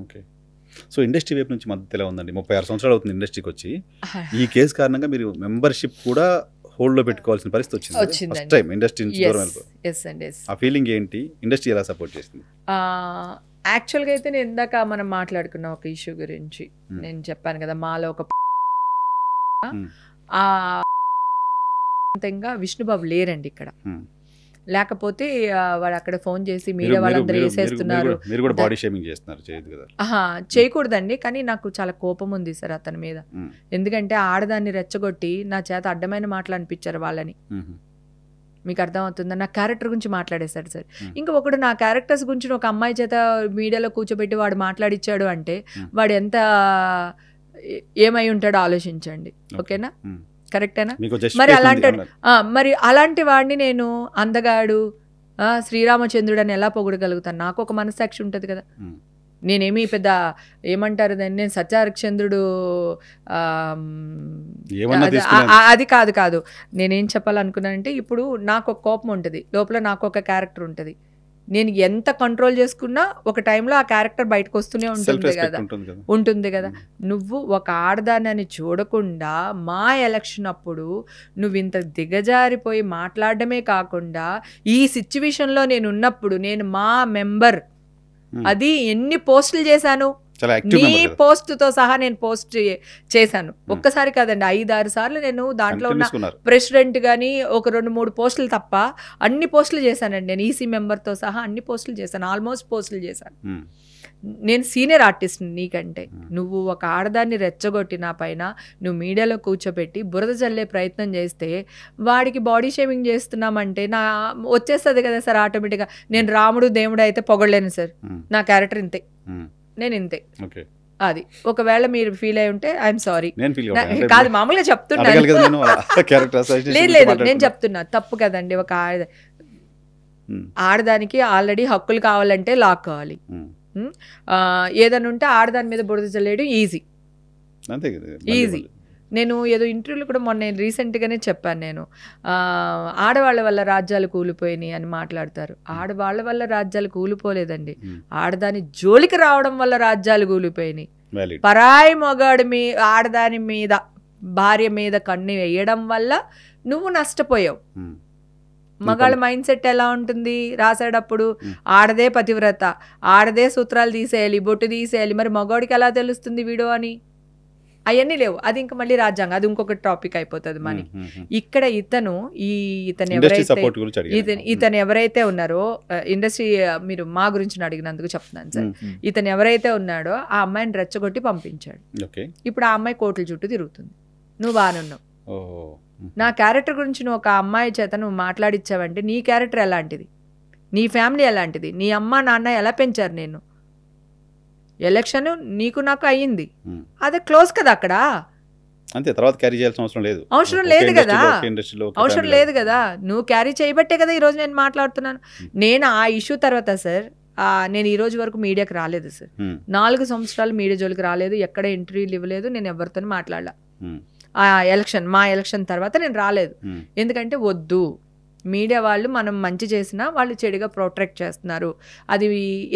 Okay. So industry వైపు నుంచి మద్దతు ఎలా ఉందండి? 36 సంవత్సరాలు అవుతుంది ఇండస్ట్రీకి వచ్చి. ఈ కేసు కారణంగా మీరు మెంబర్షిప్ కూడా హోల్డ్లో పెట్టుకోవాల్సిన పరిస్థితి వచ్చింది. ఫస్ట్ టైం ఇండస్ట్రీ నుంచి దూరం వెళ్ళిపోయి ఆ ఫీలింగ్ ఏంటి? ఇండస్ట్రీ ఎలా సపోర్ట్ చేసింది? యాక్చువల్గా అయితే నేను ఇందాక మనం మాట్లాడుకున్న ఒక ఇష్యూ గురించి నేను చెప్పాను కదా, మాలో ఒక విష్ణుబాబు లేరండి ఇక్కడ. లేకపోతే వాడు అక్కడ ఫోన్ చేసి మీడియా వాళ్ళందరూ వేసేస్తున్నారు. చేయకూడదండి, కానీ నాకు చాలా కోపం ఉంది సార్ అతని మీద. ఎందుకంటే ఆడదాన్ని రెచ్చగొట్టి నా చేత అడ్డమైన మాటలు అనిపించారు వాళ్ళని. మీకు అర్థమవుతుందా? నా క్యారెక్టర్ గురించి మాట్లాడేశాడు సార్. ఇంకా ఒకడు నా క్యారెక్టర్స్ గురించి ఒక అమ్మాయి చేత మీడియాలో కూర్చోబెట్టి వాడు మాట్లాడిచ్చాడు అంటే వాడు ఎంత ఏమై ఉంటాడో ఆలోచించండి. ఓకేనా? కరెక్టేనా? మరి అలాంటి వాడిని నేను అందగాడు శ్రీరామచంద్రుడు అని ఎలా పొగడగలుగుతాను? నాకు ఒక మనస్సాక్షి ఉంటుంది కదా. నేనేమి పెద్ద ఏమంటారు దాన్ని, నేను సత్యహరిశ్చంద్రుడు అది కాదు. నేనేం చెప్పాలనుకున్నానంటే, ఇప్పుడు నాకు ఒక కోపం ఉంటుంది లోపల, నాకు ఒక క్యారెక్టర్ ఉంటుంది. నేను ఎంత కంట్రోల్ చేసుకున్నా ఒక టైంలో ఆ క్యారెక్టర్ బయటకు వస్తూనే ఉంటుంది కదా. నువ్వు ఒక ఆడదాన్ని చూడకుండా మా ఎలక్షన్ అప్పుడు నువ్వు ఇంత దిగజారిపోయి మాట్లాడడమే కాకుండా, ఈ సిచ్యువేషన్లో నేను ఉన్నప్పుడు నేను మా మెంబర్ అది ఎన్ని పోస్టులు చేశాను, నీ పోస్ట్తో సహా నేను పోస్ట్ చేశాను. ఒక్కసారి కాదండి, 5-6 సార్లు నేను దాంట్లో ఉన్న ప్రెసిడెంట్ కానీ ఒక 2-3 పోస్టులు తప్ప అన్ని పోస్టులు చేశానండి. నేను ఈసీ మెంబర్తో సహా అన్ని పోస్టులు చేశాను, ఆల్మోస్ట్ పోస్టులు చేశాను. నేను సీనియర్ ఆర్టిస్ట్ నీకంటే. నువ్వు ఒక ఆడదాన్ని రెచ్చగొట్టి నా పైన నువ్వు మీడియాలో కూర్చోబెట్టి బురద చల్లే ప్రయత్నం చేస్తే వాడికి బాడీ షేమింగ్ చేస్తున్నామంటే నా వచ్చేస్తుంది కదా సార్ ఆటోమేటిక్గా. నేను రాముడు దేవుడు అయితే పొగడలేను సార్, నా క్యారెక్టర్ ఇంతే, నేను ఇంతే. అది ఒకవేళ మీరు ఫీల్ అయి ఉంటే ఐఎమ్ సారీ. కాదు, మామూలుగా చెప్తున్నాను. లేదు, నేను చెప్తున్నా, తప్పు కదండి. ఒక ఆడదానికి ఆల్రెడీ హక్కులు కావాలంటే లాక్ కావాలి. ఏదైనా ఉంటే ఆడదాని మీద బురద చల్లేయడం ఈజీ. నేను ఏదో ఇంటర్వ్యూలో కూడా మొన్న రీసెంట్గానే చెప్పాను, నేను ఆడవాళ్ళ వల్ల రాజ్యాలు కూలిపోయినాయి అని మాట్లాడతారు. ఆడవాళ్ళ వల్ల రాజ్యాలు కూలిపోలేదండి, ఆడదాని జోలికి రావడం వల్ల రాజ్యాలు కూలిపోయినాయి. పరాయి మొగాడి ఆడదాని మీద భార్య మీద కన్ను వేయడం వల్ల నువ్వు నష్టపోయావు. మగాళ్ళ మైండ్ సెట్ ఎలా ఉంటుంది రాసేటప్పుడు? ఆడదే పతివ్రత, ఆడదే సూత్రాలు తీసేయాలి, బొట్టు తీసేయాలి. మరి మగవాడికి ఎలా తెలుస్తుంది వీడో అని? అవన్నీ లేవు. అది ఇంకా మళ్ళీ రాజ్యాంగం, అది ఇంకొక టాపిక్ అయిపోతుంది మనకి. ఇక్కడ ఇతను ఎవరైతే ఉన్నారో ఇండస్ట్రీ, మీరు మా గురించి అడిగినందుకు చెప్తున్నాను సార్, ఇతను ఎవరైతే ఉన్నాడో ఆ అమ్మాయిని రెచ్చగొట్టి పంపించాడు. ఇప్పుడు ఆ అమ్మాయి కోర్టుల చుట్టూ తిరుగుతుంది. నువ్వు బానున్నావు. నా క్యారెక్టర్ గురించి నువ్వు ఒక అమ్మాయి చేత నువ్వు మాట్లాడిచ్చావంటే నీ క్యారెక్టర్ ఎలాంటిది, నీ ఫ్యామిలీ ఎలాంటిది, నీ అమ్మ నాన్న ఎలా పెంచారు నేను? ఎలక్షన్ నీకు నాకు అయ్యింది, అదే క్లోజ్ కదా అక్కడ. అంతే, తర్వాత క్యారీ చేయాల్సిన అవసరం లేదు. అవసరం లేదు కదా. నువ్వు క్యారీ చేయబట్టే కదా ఈరోజు నేను మాట్లాడుతున్నాను. నేను ఆ ఇష్యూ తర్వాత సార్, నేను ఈ రోజు వరకు మీడియాకి రాలేదు సార్. 4 సంవత్సరాలు మీడియా జోలికి రాలేదు, ఎక్కడ ఇంటర్వ్యూలు ఇవ్వలేదు, నేను ఎవరితో మాట్లాడలా. మా ఎలక్షన్ తర్వాత నేను రాలేదు. ఎందుకంటే వద్దు, మీడియా వాళ్ళు మనం మంచి చేసినా వాళ్ళు చెడుగా ప్రొటెక్ట్ చేస్తున్నారు. అది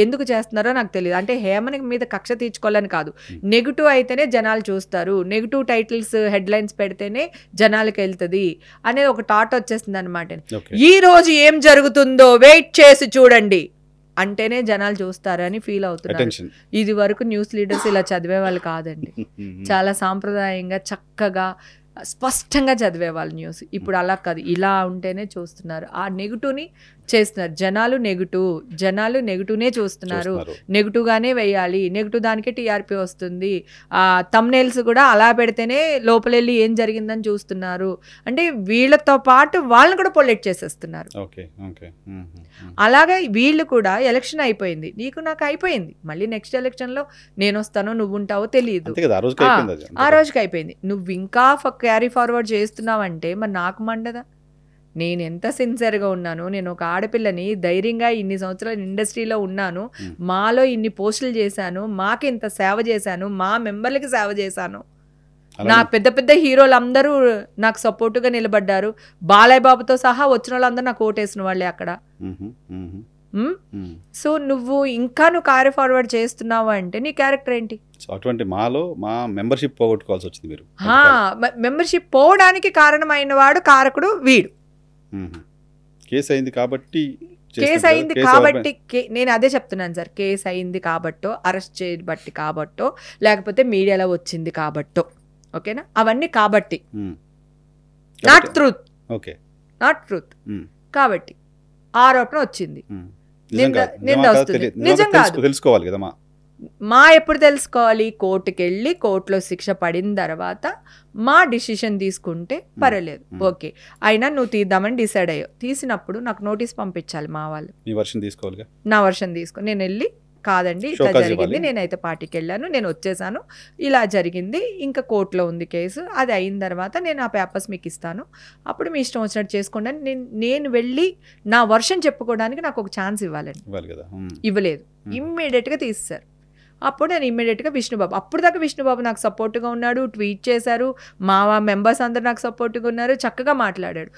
ఎందుకు చేస్తున్నారో నాకు తెలియదు. అంటే హేమని మీద కక్ష తీర్చుకోవాలని కాదు, నెగిటివ్ అయితేనే జనాలు చూస్తారు, నెగిటివ్ టైటిల్స్ హెడ్లైన్స్ పెడితేనే జనాలకు వెళ్తుంది అనేది ఒక థాట్ వచ్చేస్తుంది అనమాట. ఈ రోజు ఏం జరుగుతుందో వెయిట్ చేసి చూడండి అంటేనే జనాలు చూస్తారని ఫీల్ అవుతున్నారు. ఇది వరకు న్యూస్ లీడర్స్ ఇలా చదివే వాళ్ళు కాదండి, చాలా సాంప్రదాయంగా చక్కగా స్పష్టంగా చదివేవాళ్ళు న్యూస్. ఇప్పుడు అలా కాదు, ఇలా ఉంటేనే చూస్తున్నారు, ఆ నెగిటివ్ని చేస్తున్నారు. జనాలు నెగిటివ్నే చూస్తున్నారు, నెగిటివ్గానే వేయాలి, నెగిటివ్ దానికే టీఆర్పీ వస్తుంది. థంబ్నెయిల్స్ కూడా అలా పెడితేనే లోపలెళ్ళి ఏం జరిగిందని చూస్తున్నారు. అంటే వీళ్ళతో పాటు వాళ్ళని కూడా పొలెట్ చేసేస్తున్నారు. అలాగే వీళ్ళు కూడా ఎలక్షన్ అయిపోయింది, నీకు నాకు అయిపోయింది, మళ్ళీ నెక్స్ట్ ఎలక్షన్లో నేను వస్తానో నువ్వు ఉంటావో తెలియదు, ఆ రోజుకి అయిపోయింది. నువ్వు ఇంకా క్యారీ ఫార్వర్డ్ చేస్తున్నావంటే మరి నాకు మండదా? నేను ఎంత సిన్సియర్గా ఉన్నాను, నేను ఒక ఆడపిల్లని ధైర్యంగా ఇన్ని సంవత్సరాలు ఇండస్ట్రీలో ఉన్నాను, మాలో ఇన్ని పోస్టులు చేశాను, మాకు ఇంత సేవ చేశాను, మా మెంబర్లకి సేవ చేశాను, నా పెద్ద పెద్ద హీరోలు అందరూ నాకు సపోర్టుగా నిలబడ్డారు, బాలయ్య బాబుతో సహా వచ్చిన వాళ్ళందరూ నాకు ఓటేసిన వాళ్ళే అక్కడ. సో నువ్వు క్యారీ ఫార్వర్డ్ చేస్తున్నావు అంటే నీ క్యారెక్టర్ ఏంటి? సో అటువంటి మా మెంబర్షిప్ పోగొట్టుకోవాల్సి వచ్చింది మీరు. మెంబర్షిప్ పోవడానికి కారణమైన వాడు కారకుడు వీడు. కేసు అయింది కాబట్టి నేను అదే చెప్తున్నాను సార్. కేసు అయింది కాబట్టో, అరెస్ట్ చేయబట్టి కాబట్టో, లేకపోతే మీడియాలో వచ్చింది కాబట్టో, ఓకేనా, అవన్నీ కాబట్టి, నాట్ ట్రూత్, నాట్ ట్రూత్ కాబట్టి ఆరోపణ వచ్చింది. నిజం కాదు, తెలుసుకోవాలి కదా మా ఎప్పుడు తెలుసుకోవాలి? కోర్టుకి వెళ్ళి కోర్టులో శిక్ష పడిన తర్వాత మా డిసిషన్ తీసుకుంటే పర్వాలేదు, ఓకే. అయినా నువ్వు తీద్దామని డిసైడ్ అయ్యో, తీసినప్పుడు నాకు నోటీస్ పంపించాలి మా వాళ్ళు. నా వర్షన్ తీసుకో. నేను వెళ్ళి కాదండి ఇట్లా జరిగింది, నేనైతే పార్టీకి వెళ్ళాను, నేను వచ్చేసాను, ఇలా జరిగింది, ఇంకా కోర్టులో ఉంది కేసు, అది అయిన తర్వాత నేను ఆ పేపర్స్ మీకు ఇస్తాను, అప్పుడు మీ ఇష్టం వచ్చినట్టు చేసుకోండి అని నేను వెళ్ళి నా వర్షన్ చెప్పుకోవడానికి నాకు ఒక ఛాన్స్ ఇవ్వాలండి. ఇవ్వలేదు, ఇమ్మీడియట్గా తీసేశారు. అప్పుడు నేను ఇమ్మీడియట్గా విష్ణుబాబు, అప్పుడు దాకా విష్ణుబాబు నాకు సపోర్ట్గా ఉన్నాడు, ట్వీట్ చేశారు, మా మెంబర్స్ అందరు నాకు సపోర్ట్గా ఉన్నారు, చక్కగా మాట్లాడాడు.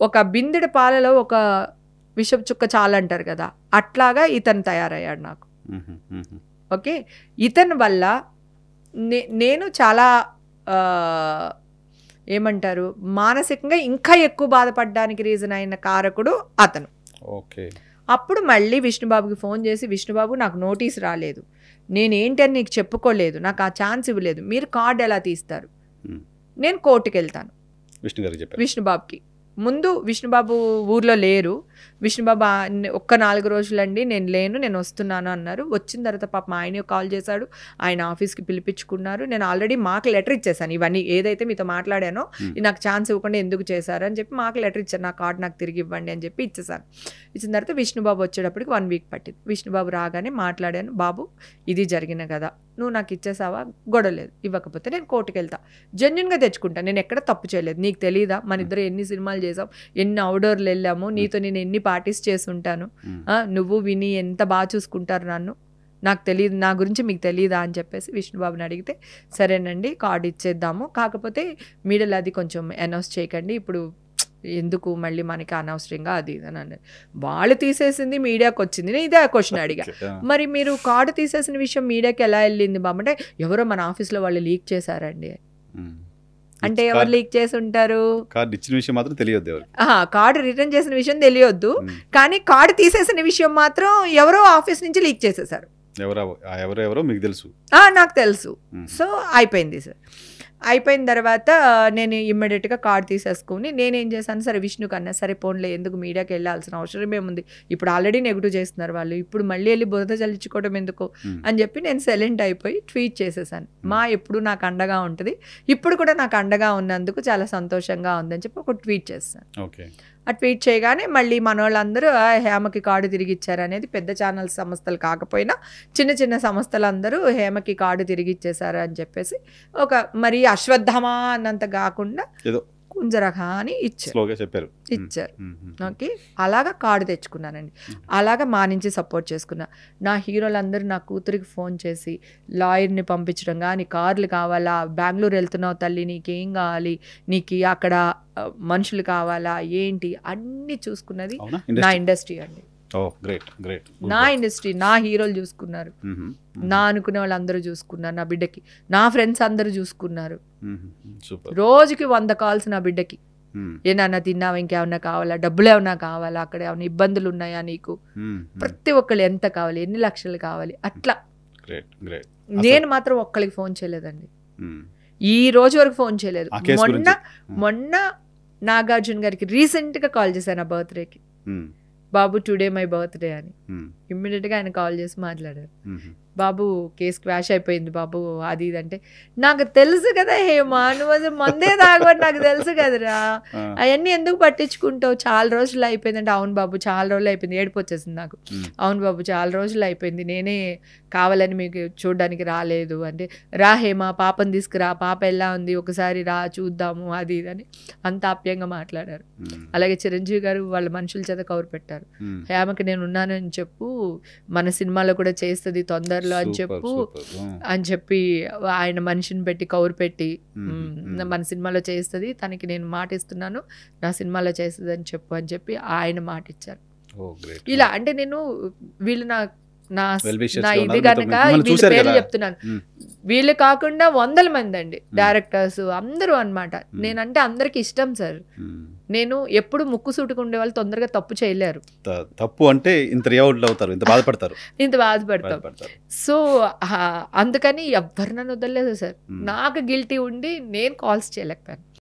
ఒక బిందెడు పాలలో ఒక విషపు చుక్క చాలంటారు కదా, అట్లాగా ఇతను తయారయ్యాడు నాకు. ఓకే, ఇతని వల్ల నేను చాలా ఏమంటారు మానసికంగా ఇంకా ఎక్కువ బాధపడడానికి రీజన్ అయిన కారకుడు అతను. అప్పుడు మళ్ళీ విష్ణుబాబుకి ఫోన్ చేసి, విష్ణుబాబు నాకు నోటీస్ రాలేదు, నేనేంటి అని నీకు చెప్పుకోలేదు, నాకు ఆ ఛాన్స్ ఇవ్వలేదు, మీరు కార్డు ఎలా తీస్తారు, నేను కోర్టుకి వెళ్తాను. విష్ణుబాబుకి ముందు విష్ణుబాబు ఊర్లో లేరు, విష్ణుబాబు ఒక్క 4 రోజులండి నేను లేను, నేను వస్తున్నాను అన్నారు. వచ్చిన తర్వాత పాప ఆయన కాల్ చేశాడు, ఆయన ఆఫీస్కి పిలిపించుకున్నారు. నేను ఆల్రెడీ మాకు లెటర్ ఇచ్చేసాను, ఇవన్నీ ఏదైతే మీతో మాట్లాడానో నాకు ఛాన్స్ ఇవ్వకుండా ఎందుకు చేశారు అని చెప్పి మాకు లెటర్ ఇచ్చాను, నా కార్డు నాకు తిరిగి ఇవ్వండి అని చెప్పి ఇచ్చేసాను. ఇచ్చిన తర్వాత విష్ణుబాబు వచ్చేటప్పటికి 1 వీక్ పట్టింది. విష్ణుబాబు రాగానే మాట్లాడాను, బాబు ఇది జరిగిన కదా, నువ్వు నాకు ఇచ్చేసావా, గొడవలేదు, ఇవ్వకపోతే నేను కోర్టుకు వెళ్తా, జెన్యున్గా తెచ్చుకుంటాను, నేను ఎక్కడ తప్పు చేయలేదు, నీకు తెలీదా మన ఇద్దరు ఎన్ని సినిమాలు చేసాం, ఎన్ని అవుట్డోర్లు వెళ్ళాము, నీతో నేను ఎన్ని పార్టీస్ చేసి ఉంటాను, నువ్వు విని ఎంత బాగా చూసుకుంటారు నన్ను, నాకు తెలియదు, నా గురించి మీకు తెలియదా అని చెప్పేసి విష్ణుబాబుని అడిగితే, సరేనండి కార్డు ఇచ్చేద్దాము, కాకపోతే మీడియాలో అది కొంచెం అనౌన్స్ చేయకండి, ఇప్పుడు ఎందుకు మళ్ళీ మనకి అనవసరంగా అది అని అన్నారు. వాళ్ళు తీసేసింది మీడియాకి వచ్చింది, నేను ఇదే క్వశ్చన్ అడిగా, మరి మీరు కార్డు తీసేసిన విషయం మీడియాకి ఎలా వెళ్ళింది బాబు అంటే, ఎవరో మన ఆఫీస్లో వాళ్ళు లీక్ చేశారండి అంటే, ఎవరు లీక్ చేసి ఉంటారు? కార్డు రిటర్న్ చేసిన విషయం తెలియొద్దు, కానీ కార్డు తీసేసిన విషయం మాత్రం ఎవరో ఆఫీస్ నుంచి లీక్ చేసేసారు. నాకు తెలుసు. సో అయిపోయింది సార్. అయిపోయిన తర్వాత నేను ఇమ్మీడియట్గా కార్డు తీసేసుకుని నేనేం చేశాను, సరే విష్ణు కన్నా సరే పోన్లే, ఎందుకు మీడియాకి వెళ్ళాల్సిన అవసరం ఏముంది, ఇప్పుడు ఆల్రెడీ నెగిటివ్ చేస్తున్నారు వాళ్ళు, ఇప్పుడు మళ్ళీ వెళ్ళి బురద చల్లించుకోవడం ఎందుకు అని చెప్పి నేను సైలెంట్ అయిపోయి ట్వీట్ చేసేసాను. మా ఎప్పుడు నాకు అండగా ఉంటుంది, ఇప్పుడు కూడా నాకు అండగా ఉన్నందుకు చాలా సంతోషంగా ఉందని చెప్పి ఒక ట్వీట్ చేస్తాను. ఆ ట్వీట్ చేయగానే మళ్ళీ మన వాళ్ళందరూ హేమకి కార్డు తిరిగి ఇచ్చారు అనేది, పెద్ద ఛానల్ సంస్థలు కాకపోయినా చిన్న చిన్న సంస్థలందరూ హేమకి కార్డు తిరిగి ఇచ్చేసారు అని చెప్పేసి, ఒక మరి అశ్వత్థామ అన్నంత కాకుండా కుంజరఖా అని ఇచ్చారు. ఓకే, అలాగా కార్డు తెచ్చుకున్నానండి. అలాగా మా నుంచి సపోర్ట్ చేసుకున్నా. నా హీరోలందరూ నా కూతురికి ఫోన్ చేసి లాయర్ని పంపించడం, కానీ కార్లు కావాలా, బెంగళూరు వెళ్తున్నావు తల్లి, నీకేం కావాలి, నీకు అక్కడ మనుషులు కావాలా ఏంటి అన్నీ చూసుకున్నది నా ఇండస్ట్రీ అండి. నా ఇండస్ట్రీ, నా హీరోలు చూసుకున్నారు, నా అనుకునే వాళ్ళు అందరూ చూసుకున్నారు, నా బిడ్డకి నా ఫ్రెండ్స్ అందరూ చూసుకున్నారు. రోజుకి 100 కాల్స్ నా బిడ్డకి, ఏమన్నా తిన్నావా, ఇంకేమన్నా కావాలా, డబ్బులు ఏమన్నా కావాలా, అక్కడ ఏమన్నా ఇబ్బందులు ఉన్నాయా నీకు, ప్రతి ఒక్కళ్ళు ఎంత కావాలి, ఎన్ని లక్షలు కావాలి, అట్లా. నేను మాత్రం ఒక్కరికి ఫోన్ చేయలేదండి, ఈ రోజు వరకు ఫోన్ చేయలేదు. మొన్న నాగార్జున గారికి రీసెంట్గా కాల్ చేశాను నా బర్త్డేకి, బాబు టుడే మై బర్త్డే అని. ఇమ్మీడియట్గా ఆయన కాల్ చేసి మాట్లాడారు, బాబు కేసు క్వాష్ అయిపోయింది బాబు అది ఇది అంటే, నాకు తెలుసు కదా హేమా, నువ్వు అసలు మందే తాగబట్టి నాకు తెలుసు కదరా, అవన్నీ ఎందుకు పట్టించుకుంటావు, చాలా రోజులు అయిపోయింది అంటే, అవును బాబు చాలా రోజులు అయిపోయింది, ఏడుపు వచ్చేసింది నాకు, అవును బాబు చాలా రోజులు అయిపోయింది, నేనే కావాలని మీకు చూడడానికి రాలేదు అంటే, రా హేమా పాపని తీసుకురా, పాప ఎలా ఉంది ఒకసారి రా చూద్దాము అది ఇది అని అంత ఆప్యాయంగా మాట్లాడారు. అలాగే చిరంజీవి గారు వాళ్ళ మనుషుల చేత కౌరు పెట్టారు, హేమకి నేను ఉన్నానని చెప్పు, మన సినిమాలో కూడా చేస్తుంది తొందరలో అని చెప్పి ఆయన మనిషిని పెట్టి కౌరు పెట్టి మన సినిమాలో చేస్తుంది, తనకి నేను మాట ఇస్తున్నాను, నా సినిమాలో చేస్తుంది అని చెప్పు అని చెప్పి ఆయన మాట ఇచ్చారు. ఇలా అంటే నేను వీళ్ళు నా నా Well wishers నా గా ఇది ఉన్నారు. కనుక మిమ్మల్ని వీళ్ళ చూశారు పేర్లు కదా. చెప్తున్నాను. మ్మ్. వీళ్ళు కాకుండా 100 మంది అండి డైరెక్టర్స్ అందరూ అన్నమాట. నేనంటే అందరికి ఇష్టం సార్. నేను ఎప్పుడు ముక్కు సూటుకు ఉండే వాళ్ళు తొందరగా తప్పు చేయలేరు. తప్పు అంటే ఇంత రియావుడ్ అవుతారు, ఇంత బాధపడతారు. ఇంత బాధపడతాం. సో అందుకని ఎవ్వరు నన్ను వదలలేదు సార్. నాకు గిల్టీ ఉండి నేను కాల్స్ చేయలేకపోయాను.